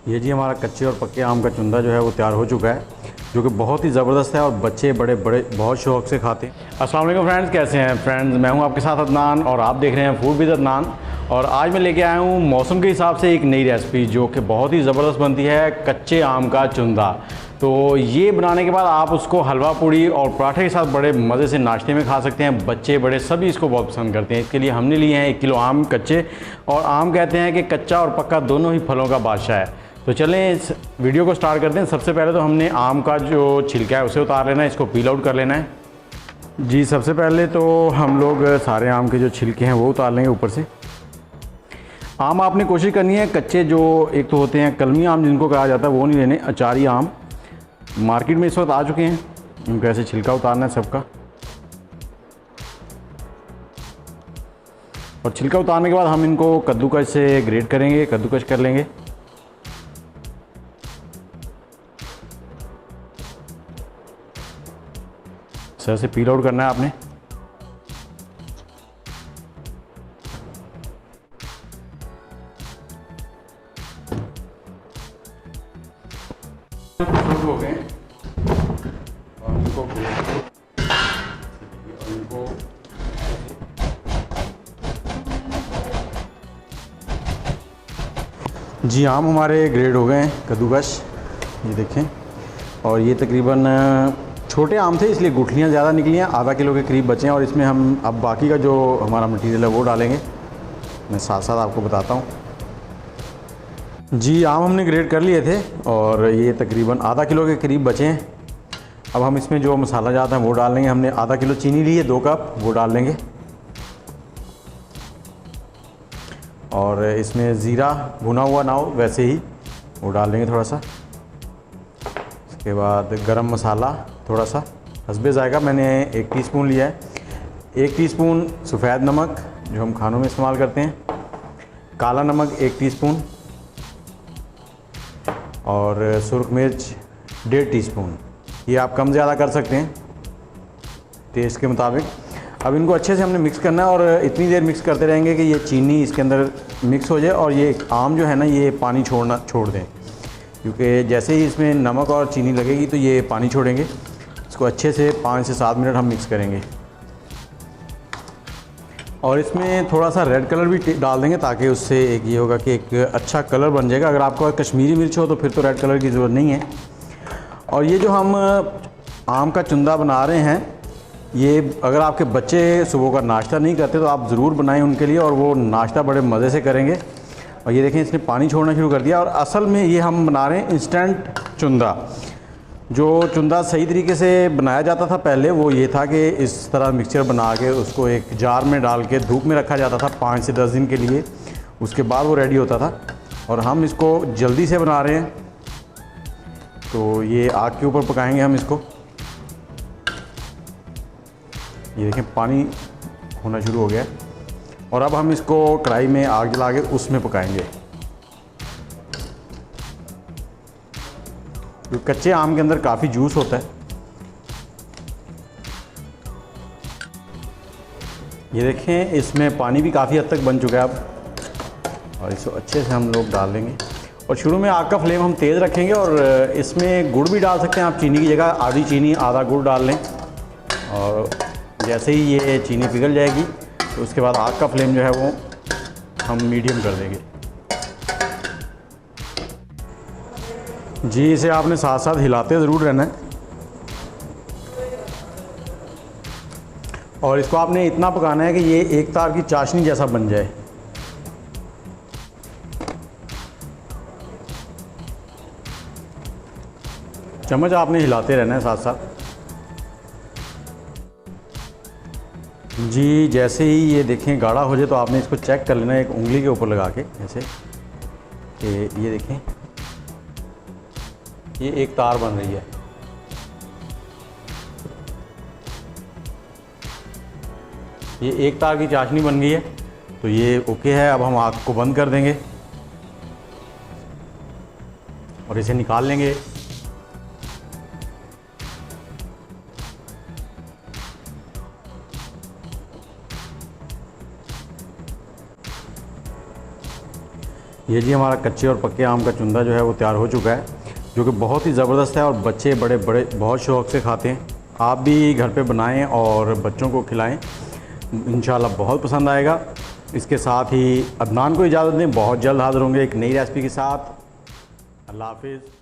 ये जी हमारा कच्चे और पक्के आम का चुंदा जो है वो तैयार हो चुका है, जो कि बहुत ही ज़बरदस्त है और बच्चे बड़े बड़े बहुत शौक से खाते हैं। अस्सलाम वालेकुम फ्रेंड्स, कैसे हैं फ्रेंड्स? मैं हूं आपके साथ अदनान और आप देख रहे हैं फूड विद अदनान। और आज मैं लेके आया हूं मौसम के हिसाब से एक नई रेसिपी जो कि बहुत ही ज़बरदस्त बनती है, कच्चे आम का चुंदा। तो ये बनाने के बाद आप उसको हलवा पूड़ी और पराठे के साथ बड़े मज़े से नाश्ते में खा सकते हैं। बच्चे बड़े सभी इसको बहुत पसंद करते हैं। इसके लिए हमने लिए हैं 1 किलो आम कच्चे, और आम कहते हैं कि कच्चा और पक्का दोनों ही फलों का बादशाह है। तो चलें इस वीडियो को स्टार्ट करते हैं। सबसे पहले तो हमने आम का जो छिलका है उसे उतार लेना है, इसको पील आउट कर लेना है। जी सबसे पहले तो हम लोग सारे आम के जो छिलके हैं वो उतार लेंगे ऊपर से। आम आपने कोशिश करनी है कच्चे, जो एक तो होते हैं कलमी आम जिनको कहा जाता है, वो नहीं लेने। अचारी आम मार्केट में इस वक्त आ चुके हैं, उनको ऐसे छिलका उतारना है सबका। और छिलका उतारने के बाद हम इनको कद्दूकस से ग्रेट करेंगे, कद्दूकस कर लेंगे। सर से पील आउट करना है आपने। हो गए और इनको जी आम हमारे ग्रेड हो गए हैं कद्दूकस, ये देखें। और ये तकरीबन छोटे आम थे इसलिए गुठलियाँ ज़्यादा निकली हैं, आधा किलो के करीब बचे हैं। और इसमें हम अब बाकी का जो हमारा मटेरियल है वो डालेंगे, मैं साथ साथ आपको बताता हूँ। जी आम हमने ग्रेड कर लिए थे और ये तकरीबन आधा किलो के करीब बचे हैं। अब हम इसमें जो मसाला जाता है वो डाल लेंगे। हमने आधा किलो चीनी ली है, 2 कप वो डाल लेंगे। और इसमें ज़ीरा भुना हुआ ना हो वैसे ही वो डाल लेंगे थोड़ा सा। उसके बाद गरम मसाला थोड़ा सा हस्बे जायका, मैंने 1 टीस्पून लिया है। 1 टीस्पून सफ़ेद नमक जो हम खानों में इस्तेमाल करते हैं। काला नमक 1 टीस्पून और सुरख मिर्च 1.5 टीस्पून। ये आप कम ज़्यादा कर सकते हैं टेस्ट के मुताबिक। अब इनको अच्छे से हमने मिक्स करना है और इतनी देर मिक्स करते रहेंगे कि ये चीनी इसके अंदर मिक्स हो जाए और ये आम जो है ना ये पानी छोड़ दें, क्योंकि जैसे ही इसमें नमक और चीनी लगेगी तो ये पानी छोड़ेंगे। इसको अच्छे से 5 से 7 मिनट हम मिक्स करेंगे। और इसमें थोड़ा सा रेड कलर भी डाल देंगे ताकि उससे एक ये होगा कि एक अच्छा कलर बन जाएगा। अगर आपको कश्मीरी मिर्च हो तो फिर तो रेड कलर की ज़रूरत नहीं है। और ये जो हम आम का चुंदा बना रहे हैं, ये अगर आपके बच्चे सुबह का नाश्ता नहीं करते तो आप ज़रूर बनाएं उनके लिए, और वो नाश्ता बड़े मज़े से करेंगे। और ये देखें इसने पानी छोड़ना शुरू कर दिया। और असल में ये हम बना रहे हैं इंस्टेंट चुंदा। जो चुंदा सही तरीके से बनाया जाता था पहले वो ये था कि इस तरह मिक्सचर बना के उसको एक जार में डाल के धूप में रखा जाता था 5 से 10 दिन के लिए, उसके बाद वो रेडी होता था। और हम इसको जल्दी से बना रहे हैं तो ये आग के ऊपर पकाएंगे हम इसको। ये देखें पानी होना शुरू हो गया है। और अब हम इसको कढ़ाई में आग जला के उसमें पकाएंगे। तो कच्चे आम के अंदर काफ़ी जूस होता है। ये देखें इसमें पानी भी काफ़ी हद तक बन चुका है अब। और इसको अच्छे से हम लोग डाल लेंगे। और शुरू में आग का फ्लेम हम तेज़ रखेंगे। और इसमें गुड़ भी डाल सकते हैं आप, चीनी की जगह आधी चीनी आधा गुड़ डाल लें। और जैसे ही ये चीनी पिघल जाएगी तो उसके बाद आग का फ्लेम जो है वो हम मीडियम कर देंगे। जी इसे आपने साथ साथ हिलाते ज़रूर रहना है। और इसको आपने इतना पकाना है कि ये एक तार की चाशनी जैसा बन जाए। चम्मच आपने हिलाते रहना है साथ साथ। जी जैसे ही ये देखें गाढ़ा हो जाए तो आपने इसको चेक कर लेना है एक उंगली के ऊपर लगा के, ऐसे कि ये देखें ये एक तार बन रही है। ये एक तार की चाशनी बन गई है तो ये ओके है। अब हम आग को बंद कर देंगे और इसे निकाल लेंगे। ये जी हमारा कच्चे और पक्के आम का चुंदा जो है वो तैयार हो चुका है, जो कि बहुत ही ज़बरदस्त है और बच्चे बड़े बड़े बहुत शौक़ से खाते हैं। आप भी घर पे बनाएं और बच्चों को खिलाएं, इंशाल्लाह बहुत पसंद आएगा। इसके साथ ही अदनान को इजाज़त दें, बहुत जल्द हाज़िर होंगे एक नई रेसिपी के साथ। अल्लाह हाफ़िज़।